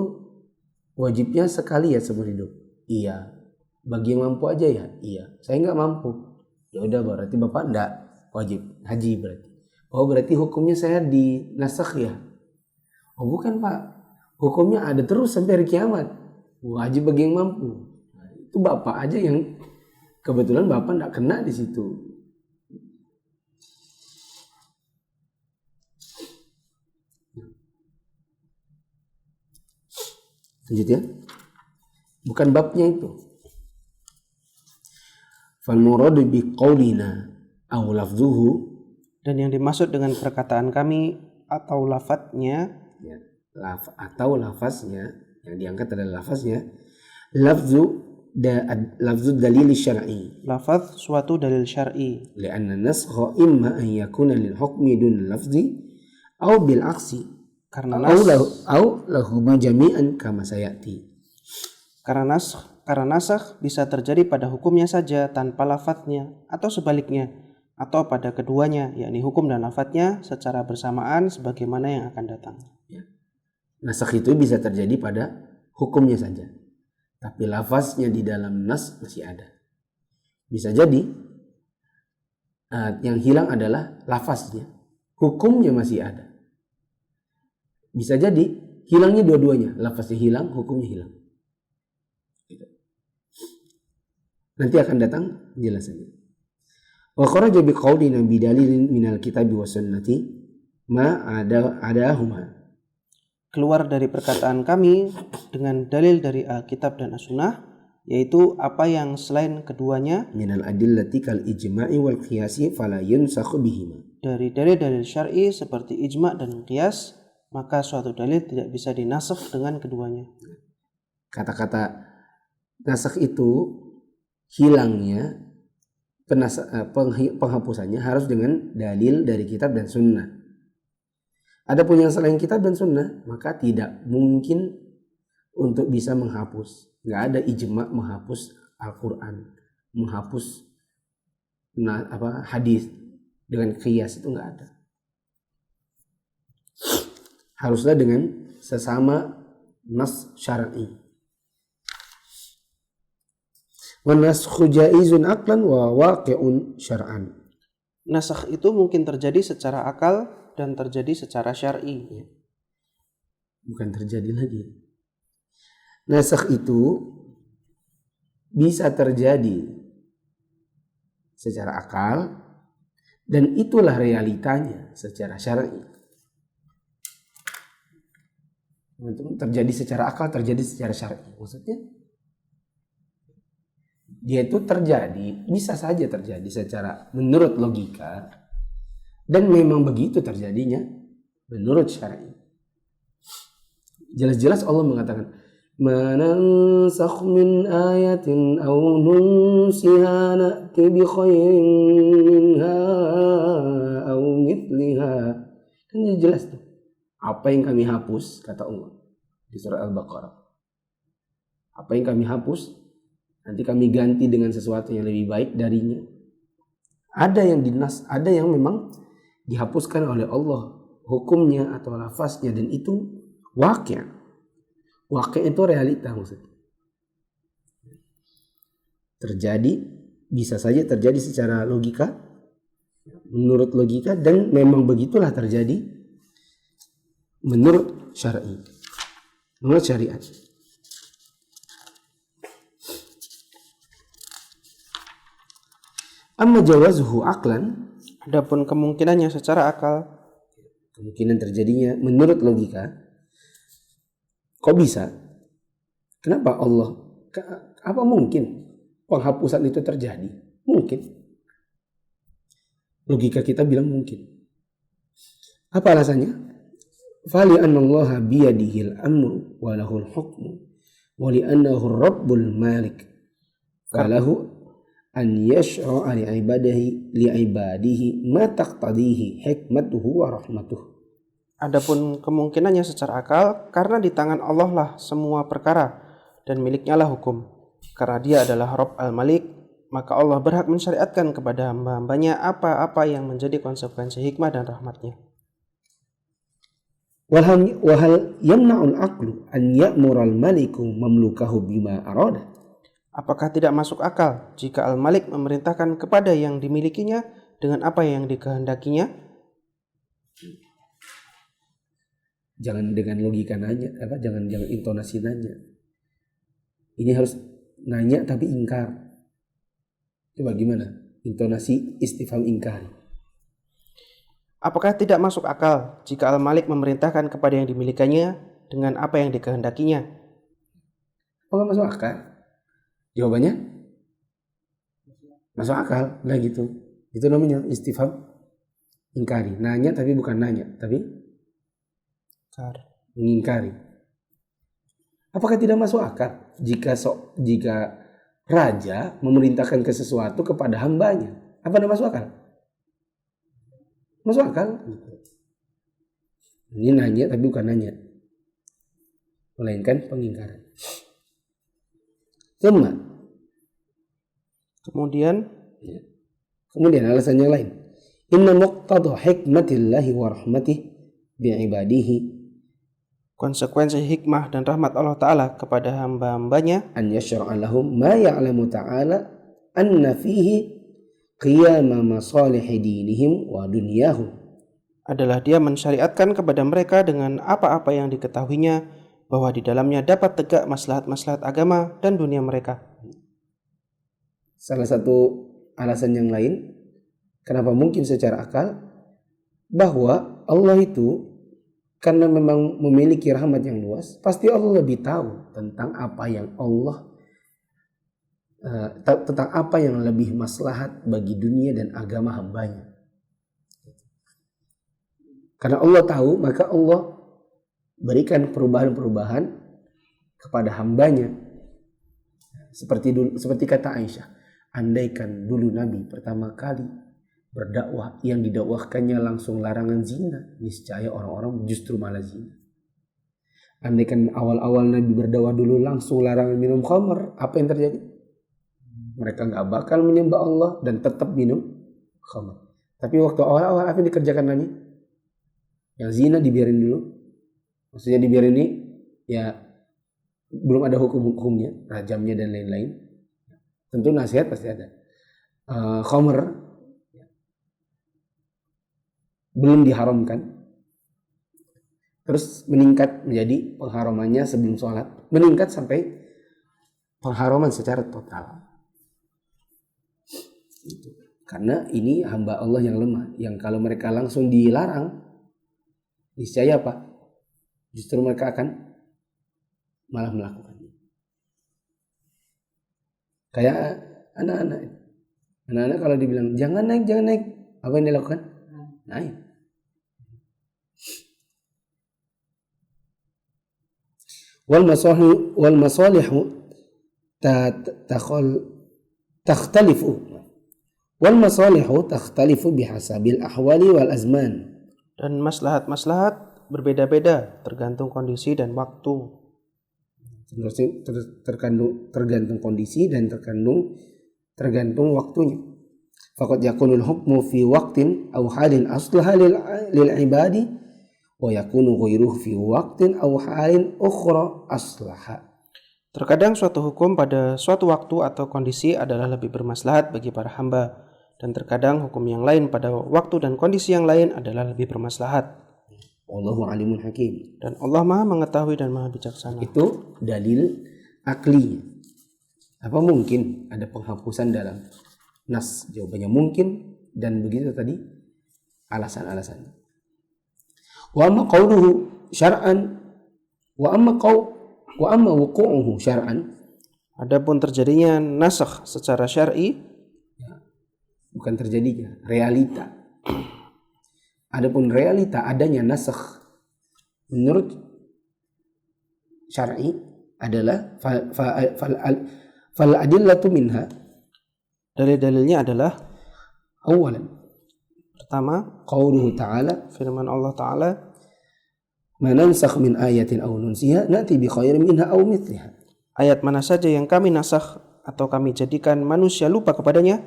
S1: wajibnya sekali ya seumur hidup. Iya. Bagi yang mampu aja ya. Iya. Saya nggak mampu. Ya udah berarti bapak nggak wajib haji berarti. Oh berarti hukumnya saya dinasakh ya. Oh bukan pak. Hukumnya ada terus sampai hari kiamat. Wajib bagi yang mampu. Nah, itu bapak aja yang kebetulan bapak nggak kena di situ. Lanjut ya. Bukan babnya itu. Fal muradu bi qaulina aw lafzuhu,
S2: dan yang dimaksud dengan perkataan kami atau lafadznya,
S1: ya, atau lafaznya, yang diangkat adalah lafaznya, lafzu dalil syar'i,
S2: lafaz suatu dalil syar'i,
S1: li'anna naskha imma an yakuna lil hukmi dun lafzi aw bil aksi,
S2: karena
S1: lahuma jami'an kama sayati.
S2: Karena nasakh bisa terjadi pada hukumnya saja tanpa lafadznya, atau sebaliknya, atau pada keduanya, yakni hukum dan lafadznya secara bersamaan sebagaimana yang akan datang.
S1: Ya. Nasakh itu bisa terjadi pada hukumnya saja, tapi lafaznya di dalam nas masih ada. Bisa jadi yang hilang adalah lafaznya, hukumnya masih ada. Bisa jadi hilangnya dua-duanya, lafaznya hilang, hukumnya hilang. Nanti akan datang penjelasannya. Wa kharaja bi qaulina bi dalilin minal kitabi was sunnati ma adahuma.
S2: Keluar dari perkataan kami dengan dalil dari Alkitab dan As-Sunnah, yaitu apa yang selain keduanya
S1: minal adillati kal ijma'i wal qiyasi fala yunsakhu bihima.
S2: Dari dalil-dalil syar'i seperti ijma' dan qiyas, maka suatu dalil tidak bisa dinasakh dengan keduanya.
S1: Kata-kata nasakh itu hilangnya penghapusannya harus dengan dalil dari kitab dan sunnah. Adapun yang selain kitab dan sunnah, maka tidak mungkin untuk bisa menghapus. Nggak ada ijma menghapus Al-Quran, menghapus hadis dengan qiyas, itu nggak ada. Haruslah dengan sesama nas syar'i. Wa naskhu jaizun aqlan wa waqi'un syar'an.
S2: Nasakh itu mungkin terjadi secara akal dan terjadi secara syar'i.
S1: Bukan terjadi lagi. Nasakh itu bisa terjadi secara akal dan itulah realitanya secara syar'i. Terjadi secara akal, terjadi secara syar'i. Maksudnya dia itu terjadi, bisa saja terjadi secara menurut logika dan memang begitu terjadinya menurut syar'i. Jelas-jelas Allah mengatakan, "Ma nansakh min ayatin aw nunsiha na'ti bi khairin minha aw mithliha." Kan jelas tuh. Apa yang kami hapus, kata Allah di surah Al-Baqarah. Apa yang kami hapus, nanti kami ganti dengan sesuatu yang lebih baik darinya. Ada yang dinas, ada yang memang dihapuskan oleh Allah hukumnya atau lafaznya, dan itu waqi'. Waqi' itu realita maksudnya. Terjadi, bisa saja terjadi secara logika, menurut logika, dan memang begitulah terjadi menurut syar'i, menurut syariat. Amma jawazuhu aqlan,
S2: Adapun kemungkinannya secara akal,
S1: kemungkinan terjadinya menurut logika. Kok bisa? Kenapa Allah? Apa mungkin penghapusan itu terjadi? Mungkin. Logika kita bilang mungkin. Apa alasannya? Fali annallaha biyadihil amru wa lahul hukmu wa li'annahu rabbul malik falahu an yashra'a li'ibadihi ma taqtadihi hikmatuhu wa rahmatuhu.
S2: adapun kemungkinannya secara akal, karena di tangan Allah lah semua perkara dan miliknya lah hukum. Karena dia adalah Rabb al-Malik, maka Allah berhak mensyariatkan kepada hamba-hambanya apa-apa yang menjadi konsekuensi hikmah dan rahmatnya.
S1: Wahal yamna'ul aqlu an ya'mural maliku mamlukahu bima arada.
S2: Apakah tidak masuk akal jika Al-Malik memerintahkan kepada yang dimilikinya dengan apa yang dikehendakinya?
S1: Jangan dengan logika nanya, jangan intonasi nanya. Ini harus nanya tapi ingkar. Coba gimana? Intonasi istifham ingkar.
S2: Apakah tidak masuk akal jika Al-Malik memerintahkan kepada yang dimilikinya dengan apa yang dikehendakinya?
S1: Apakah masuk akal? Jawabannya masuk akal. Nah gitu. Itu namanya istifham ingkari. Nanya tapi bukan nanya, tapi mengingkari. Apakah tidak masuk akal jika raja memerintahkan ke sesuatu kepada hambanya? Apa tidak masuk akal? Masuk akal. Ini nanya tapi bukan nanya, melainkan pengingkaran.
S2: Kemudian
S1: alasan yang lain. Inna muqtada hikmatillahi wa rahmatihi bi'ibadihi,
S2: konsekuensi hikmah dan rahmat Allah Ta'ala kepada hamba-hambanya,
S1: an yashra'a lahum ma ya'lamu ta'ala anna fihi qiyama masalihi dinihim wa dunyahum,
S2: adalah dia mensyariatkan kepada mereka dengan apa-apa yang diketahuinya bahwa di dalamnya dapat tegak maslahat-maslahat agama dan dunia mereka.
S1: Salah satu alasan yang lain kenapa mungkin secara akal, bahwa Allah itu karena memang memiliki rahmat yang luas, pasti Allah lebih tahu tentang apa yang tentang apa yang lebih maslahat bagi dunia dan agama hambanya. Karena Allah tahu, maka Allah berikan perubahan-perubahan kepada hambanya. Seperti kata Aisyah, andaikan dulu Nabi pertama kali berdakwah yang didakwahkannya langsung larangan zina, niscaya orang-orang justru malah zina. Andaikan awal-awal Nabi berdakwah dulu langsung larangan minum khamr, apa yang terjadi? Mereka nggak bakal menyembah Allah dan tetap minum khamr. Tapi waktu awal-awal apa yang dikerjakan Nabi? Yang zina dibiarin dulu. Maksudnya dibiarin ini ya belum ada hukum-hukumnya, rajamnya dan lain-lain. Tentu nasihat pasti ada. Khamr belum diharamkan. Terus meningkat menjadi pengharamannya sebelum sholat. Meningkat sampai pengharaman secara total. Karena ini hamba Allah yang lemah. Yang kalau mereka langsung dilarang, niscaya apa? Justru mereka akan malah melakukannya. Kayak anak-anak. Anak-anak kalau dibilang, jangan naik. Apa yang dilakukan? Naik. Wal masalihu takhtalifu. Wal masalihu takhtalifu bihasabil ahwali wal azman.
S2: Dan maslahat-maslahat berbeda-beda tergantung kondisi dan waktu.
S1: Tergantung kondisi dan tergantung waktunya. Faqad yakunul hukmu fi waqtin aw halin aslaha lil ibadi wa yakunu ghairuhu fi waqtin aw halin ukhra aslaha.
S2: Terkadang suatu hukum pada suatu waktu atau kondisi adalah lebih bermaslahat bagi para hamba, dan terkadang hukum yang lain pada waktu dan kondisi yang lain adalah lebih bermaslahat.
S1: Wallahu alimun hakim.
S2: Dan Allah Maha mengetahui dan Maha bijaksana.
S1: Itu dalil akli. Apa mungkin ada penghapusan dalam nas? Jawabannya mungkin, dan begitu tadi alasan-alasannya. Wa amma qawluhu syar'an wa amma wuqu'uhu syar'an.
S2: Adapun terjadinya nasakh secara syar'i,
S1: bukan terjadinya, realita. Adapun realita adanya nasakh menurut syar'i adalah fal adillatu minha.
S2: Dalil-dalilnya adalah
S1: Awalan,
S2: pertama,
S1: qauluhu ta'ala,
S2: firman Allah Ta'ala,
S1: ma nansakh min ayatin aw nunsiha na'ti bi khairin minha aw mithliha.
S2: ayat mana saja yang kami nasakh atau kami jadikan manusia lupa kepadanya,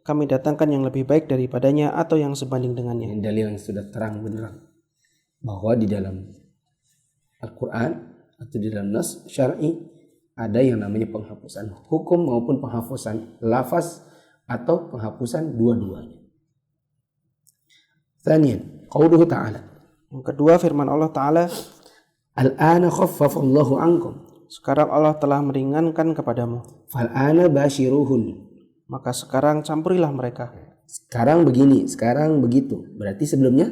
S2: kami datangkan yang lebih baik daripadanya atau yang sebanding dengannya.
S1: Ini dalil yang sudah terang benerang bahwa di dalam Al-Quran atau di dalam nas syar'i ada yang namanya penghapusan hukum maupun penghapusan lafaz atau penghapusan dua-duanya. Tsaniyan, qauluhu ta'ala.
S2: Yang kedua, firman Allah Ta'ala,
S1: Al-ana khaffafa Allahu ankum.
S2: sekarang Allah telah meringankan kepadamu,
S1: Fal-ana bashiruhun.
S2: maka sekarang campurilah mereka.
S1: Sekarang begini, sekarang begitu. Berarti sebelumnya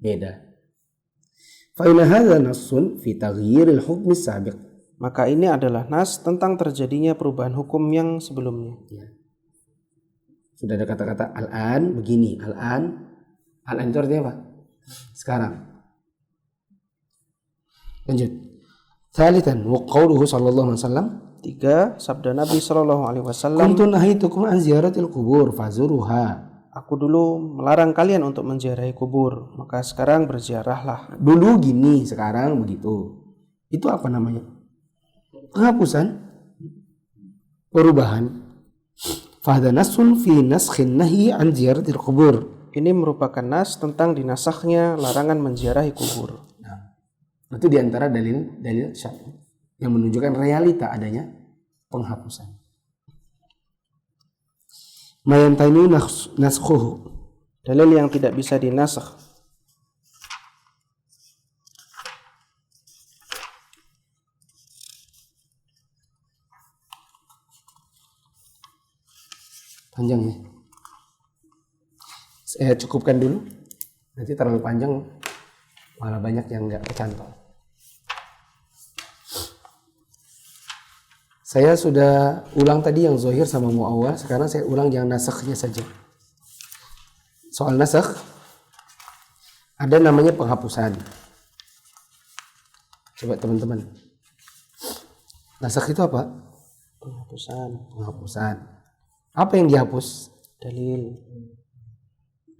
S1: beda. Fa inna hadza nassun fi taghyiril hukmi sabiq.
S2: Maka ini adalah nas tentang terjadinya perubahan hukum yang sebelumnya.
S1: Ya. Sudah ada kata-kata al-an begini, al-an itu artinya apa? Sekarang. Lanjut. Tsalitsan wa qauluhu sallallahu alaihi wasallam.
S2: 3. Sabda Nabi Shallallahu Alaihi Wasallam,
S1: Kuntu nahitukum an ziyaratil qubur fazuruha.
S2: aku dulu melarang kalian untuk menziarahi kubur, maka sekarang berziarahlah.
S1: Dulu gini, sekarang begitu. Itu apa namanya? Penghapusan, perubahan. Fahada nasun fi naskhin nahi an ziyaratil qubur.
S2: Ini merupakan nas tentang dinasahnya larangan menziarahi kubur.
S1: Nah, itu diantara dalil syar'i yang menunjukkan realita adanya penghapusan. Mayantani naskhuhu.
S2: Dalil yang tidak bisa dinasakh.
S1: Panjang ya. Saya cukupkan dulu. Nanti terlalu panjang malah banyak yang nggak kecantol. Saya sudah ulang tadi yang zohir sama mu'awwal. Sekarang saya ulang yang nasakhnya saja. Soal nasakh ada namanya penghapusan. Coba teman-teman. Nasakh itu apa?
S2: Penghapusan.
S1: Penghapusan. Apa yang dihapus?
S2: Dalil.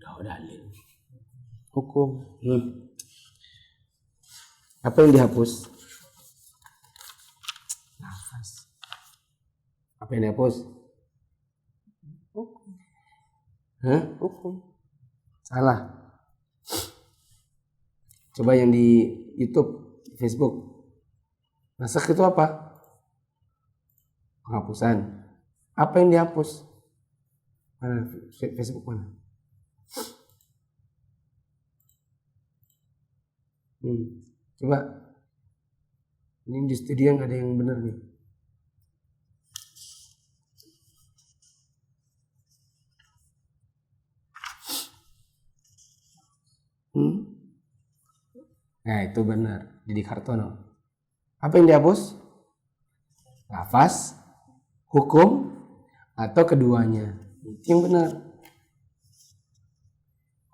S1: Dalil.
S2: Hukum.
S1: Apa yang dihapus? Nafas. Apa yang dihapus?
S2: Hukum.
S1: Hukum. Salah. Coba yang di YouTube, Facebook. Nasakh itu apa? Penghapusan. Apa yang dihapus? Mana Facebook mana? Coba. Ini di studio nggak ada yang benar nih. Nah itu benar, Didik Hartono. Apa yang dihapus? Lafaz, hukum, atau keduanya. Itu yang benar.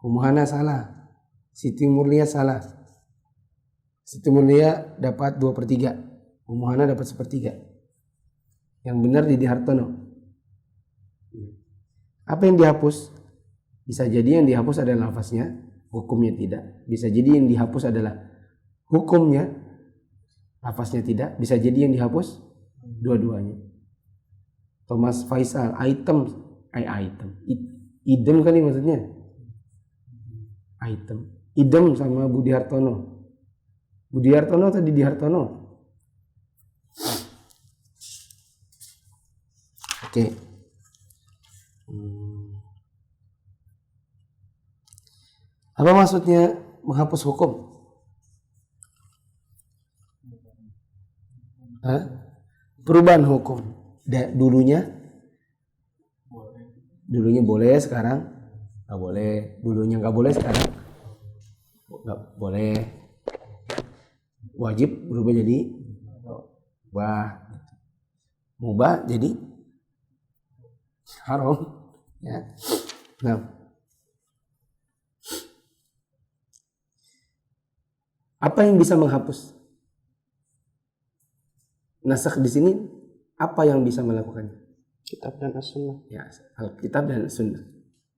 S1: Umuhana salah, Siti Murlia salah. Siti Murlia dapat 2/3, Umuhana dapat 1/3. Yang benar Didik Hartono. Apa yang dihapus? Bisa jadi yang dihapus adalah lafaznya, hukumnya tidak. Bisa jadi yang dihapus adalah hukumnya, lafaznya tidak. Bisa jadi yang dihapus dua-duanya. Thomas Faisal, item, idem kali maksudnya. Item, idem sama Budi Hartono. Budi Hartono atau Didi Hartono? Oke. Apa maksudnya menghapus hukum? Perubahan hukum. Dulunya boleh, sekarang nggak boleh. Dulunya nggak boleh, sekarang nggak boleh. Wajib berubah jadi mubah jadi haram. Ya. Nah, apa yang bisa menghapus? Nasakh di sini apa yang bisa melakukannya?
S2: Kitab dan as-sunnah.
S1: Ya, Alkitab dan Sunnah,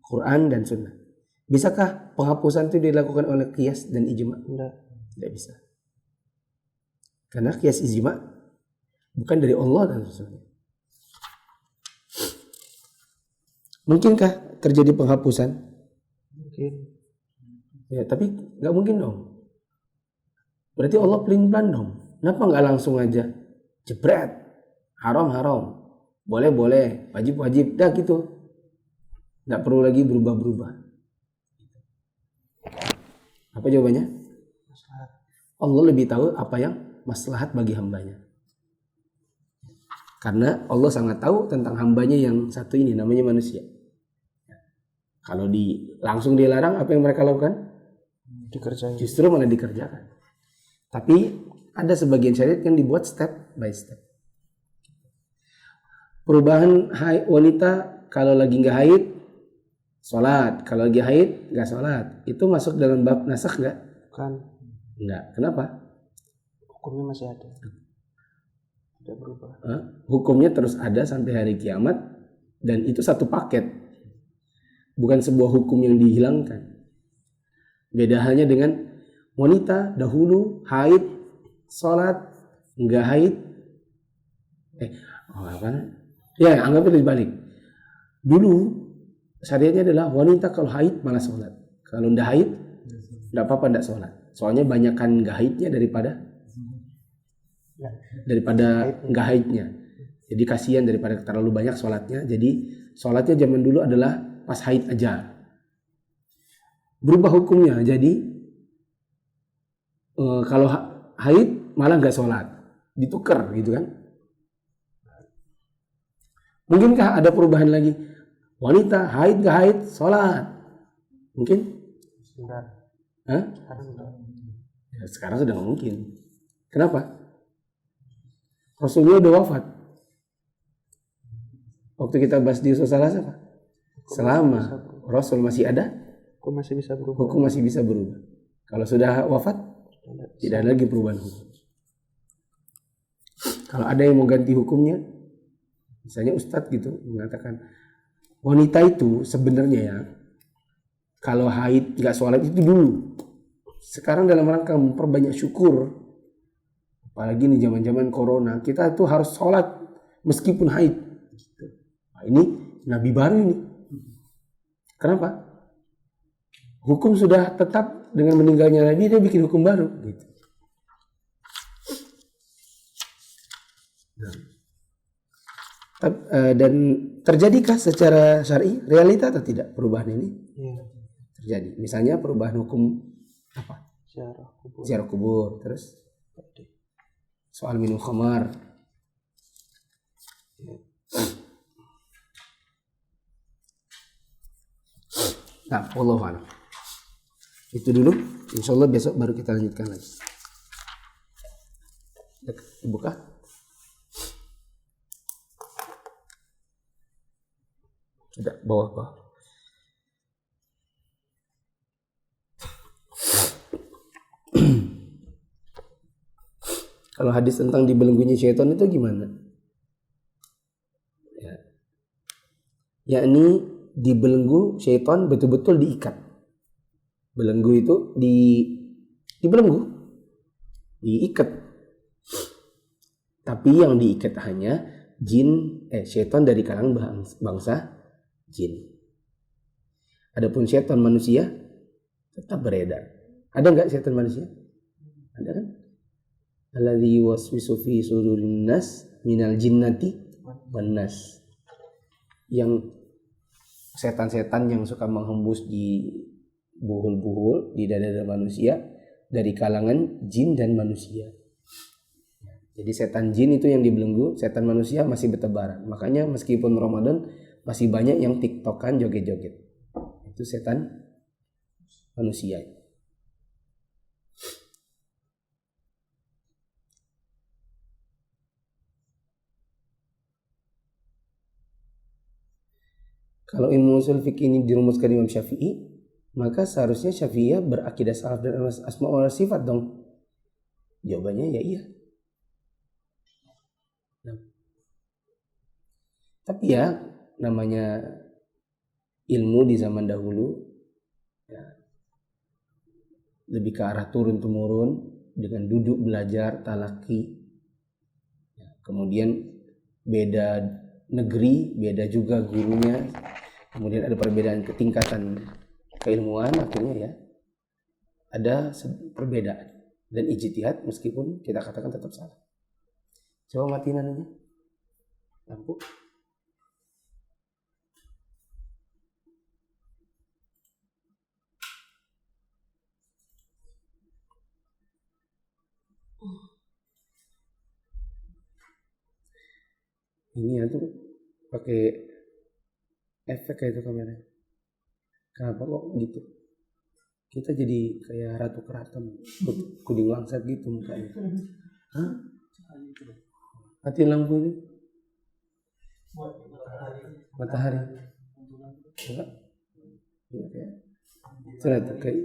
S1: Quran dan Sunnah. Bisakah penghapusan itu dilakukan oleh qiyas dan ijma? Tidak bisa. Karena qiyas ijma bukan dari Allah dan Rasulnya. Mungkinkah terjadi penghapusan?
S2: Mungkin.
S1: Ya, tapi nggak mungkin dong. Berarti Allah pelin-pelan dong. Kenapa nggak langsung aja jebret, haram, boleh, wajib, dah gitu. Nggak perlu lagi berubah. Apa jawabannya? Allah lebih tahu apa yang maslahat bagi hambanya. Karena Allah sangat tahu tentang hambanya yang satu ini, namanya manusia. Kalau langsung dilarang, apa yang mereka lakukan?
S2: Dikerjain.
S1: Justru malah dikerjakan. Tapi ada sebagian syariat yang dibuat step by step. Perubahan wanita kalau lagi nggak haid, sholat. Kalau lagi haid, nggak sholat. Itu masuk dalam bab nasakh nggak?
S2: Bukan.
S1: Nggak. Kenapa?
S2: Hukumnya masih ada. Tidak berubah.
S1: Hukumnya terus ada sampai hari kiamat. Dan itu satu paket. Bukan sebuah hukum yang dihilangkan. Beda halnya dengan wanita dahulu haid, sholat, nggak haid. Ya, anggapnya dibalik. Dulu syariatnya adalah wanita kalau haid malah sholat. Kalau nggak haid, nggak apa-apa nggak sholat. Soalnya banyakkan nggak haidnya daripada nggak haidnya. Jadi kasihan daripada terlalu banyak sholatnya. Jadi sholatnya zaman dulu adalah pas haid aja. Berubah hukumnya jadi kalau haid malah nggak sholat, ditukar gitu kan? Mungkinkah ada perubahan lagi? Wanita haid nggak haid sholat, mungkin? Ya, sekarang sudah nggak mungkin. Kenapa? Rasulullah udah wafat. Waktu kita bahas di usul salah apa? Selama Rasul masih ada,
S2: hukum masih bisa berubah.
S1: Hukum masih bisa berubah. Kalau sudah wafat, tidak ada lagi perubahan hukum. Kalau ada yang mau ganti hukumnya, misalnya ustadz gitu mengatakan wanita itu sebenarnya ya, kalau haid nggak sholat itu dulu. Sekarang dalam rangka memperbanyak syukur, apalagi nih zaman-zaman corona, kita tuh harus sholat meskipun haid. Nah, ini nabi baru ini. Kenapa? Hukum sudah tetap dengan meninggalnya nabi, dia bikin hukum baru. Gitu. Dan terjadikah secara syar'i realita atau tidak perubahan ini?
S2: Iya.
S1: Terjadi. Misalnya perubahan hukum apa? Ziarah kubur. Terus soal minum khamar. Nah, wallahu a'lam. Itu dulu. Insyaallah besok baru kita lanjutkan lagi. Buka. Sudah bawah. Kalau hadis tentang dibelenggunya syaitan itu gimana? Ya. Yakni dibelenggu syaitan betul-betul diikat. Belenggu itu dibelenggu, diikat. Tapi yang diikat hanya syaitan dari kalangan bangsa jin. Adapun syaitan manusia tetap beredar. Ada nggak syaitan manusia? Ada kan? Alladzi yuwaswisu fi sudurin nas minal jinnati wan nas. Yang setan-setan yang suka menghembus di buhul-buhul di dada manusia dari kalangan jin dan manusia. Jadi setan jin itu yang dibelenggu, setan manusia masih bertebaran. Makanya meskipun Ramadan masih banyak yang tiktokan joget-joget. Itu setan manusia. Kalau ilmu usul fikih ini dirumuskan Imam Syafi'i, maka seharusnya Syafi'iyah berakidah salaf dan asma wa sifat dong. Jawabannya ya iya. Nah. Tapi ya namanya ilmu di zaman dahulu ya, lebih ke arah turun-temurun dengan duduk belajar talaki. Ya, kemudian beda negeri, beda juga gurunya. Kemudian ada perbedaan ketingkatan keilmuan, akhirnya ya ada perbedaan dan ijtihad meskipun kita katakan tetap salah. Coba matiin aja lampu. Ini ya tuh pakai efek kayak itu kamera. Kenapa kok gitu? Kita jadi kayak ratu keraton, kuding langsat gitu mukanya. Hah? Matiin lampu ini. Matahari. Coba. Ya, kayak. Ternyata kayak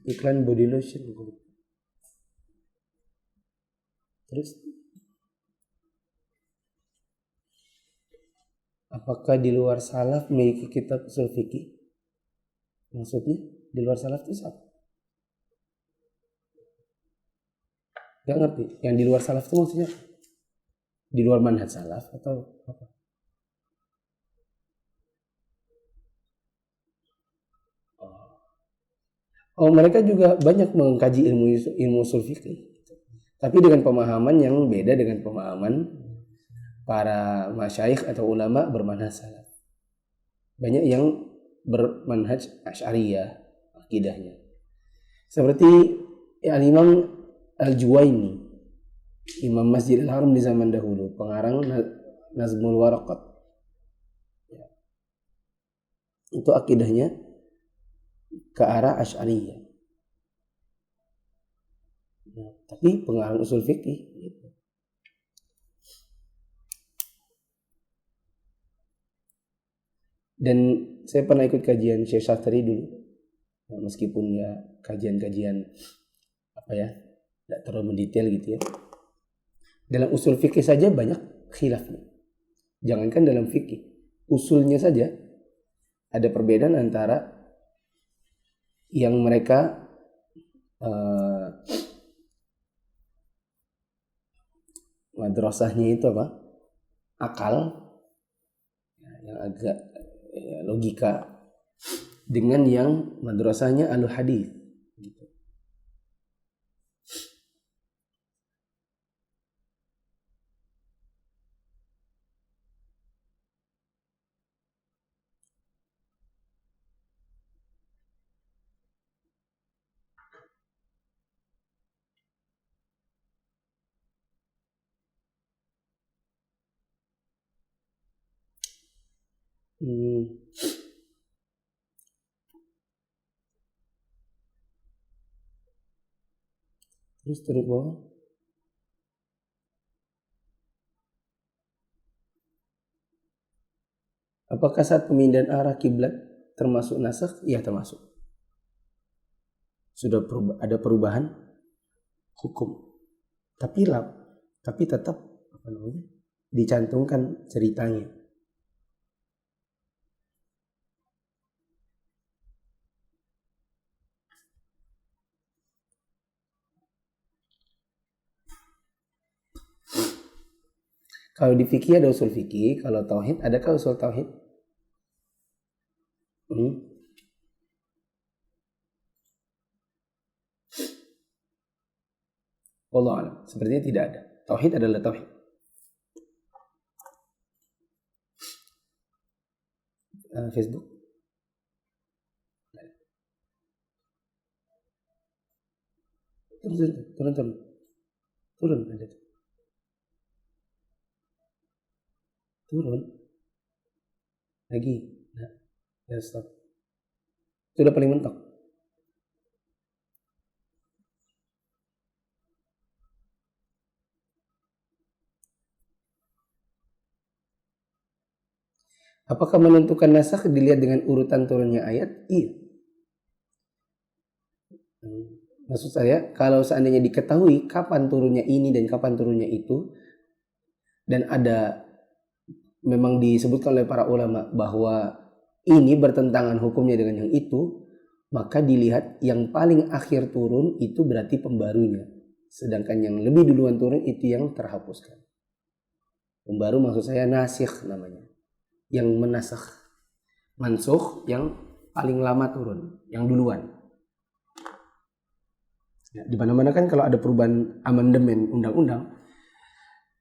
S1: iklan body lotion. Terus apakah di luar salaf memiliki kitab usul fikih? Maksudnya di luar salaf itu apa? Gak ngerti. Yang di luar salaf itu maksudnya apa? Di luar manhaj salaf atau apa? Oh, mereka juga banyak mengkaji ilmu usul fikih. Tapi dengan pemahaman yang beda dengan pemahaman para masyayikh atau ulama bermanhaj salaf. Banyak yang bermanhaj Asy'ariyah akidahnya. Seperti Al-Imam Al-Juwaini, Imam Masjidil Haram di zaman dahulu, pengarang Nazmul Waraqat. Ya. Itu akidahnya ke arah Asy'ariyah. Ya, tapi pengarang usul fikih gitu. Dan saya pernah ikut kajian Syekh Syastri dulu, ya, meskipun ya kajian-kajian apa ya, tidak terlalu mendetail gitu ya. Dalam usul fikih saja banyak khilafnya. Jangankan dalam fikih, usulnya saja ada perbedaan antara yang mereka madrasahnya itu apa? Akal, yang agak logika, dengan yang madrasahnya al-hadis. Gitu. Terus bawah. Apakah saat pemindahan arah kiblat termasuk nasakh? Iya, termasuk. Sudah ada perubahan hukum. Tapi tetap dicantumkan ceritanya. Kalau di fikih ada usul fikih, kalau tauhid adakah usul tauhid? Wallahu a'lam. Sepertinya tidak ada. Tauhid adalah tauhid. Facebook. Turun ada tuh. Turun. Lagi. Nah, ya stop. Itu udah paling mentok. Apakah menentukan nasakh dilihat dengan urutan turunnya ayat? Iya. Maksud saya, kalau seandainya diketahui kapan turunnya ini dan kapan turunnya itu, dan ada memang disebutkan oleh para ulama bahwa ini bertentangan hukumnya dengan yang itu, maka dilihat yang paling akhir turun itu berarti pembarunya. Sedangkan yang lebih duluan turun itu yang terhapuskan. Pembaru maksud saya nasikh namanya. Yang menasakh. Mansukh yang paling lama turun, yang duluan. Ya, di mana-mana kan kalau ada perubahan amandemen undang-undang,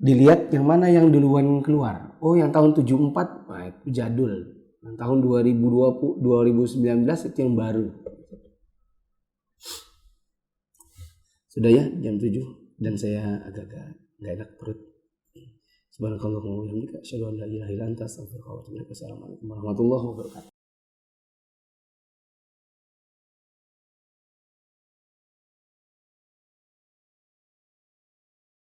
S1: dilihat yang mana yang duluan keluar. Oh, yang tahun 74, nah itu jadul. Yang tahun 2020, 2019 itu yang baru. Sudah ya, jam 7 dan saya agak-agak enggak enak perut. Subhanakallahumma wa bihamdika asyhadu an la ilaha illa anta astaghfiruka wa atubu ilaik. Assalamualaikum warahmatullahi wabarakatuh.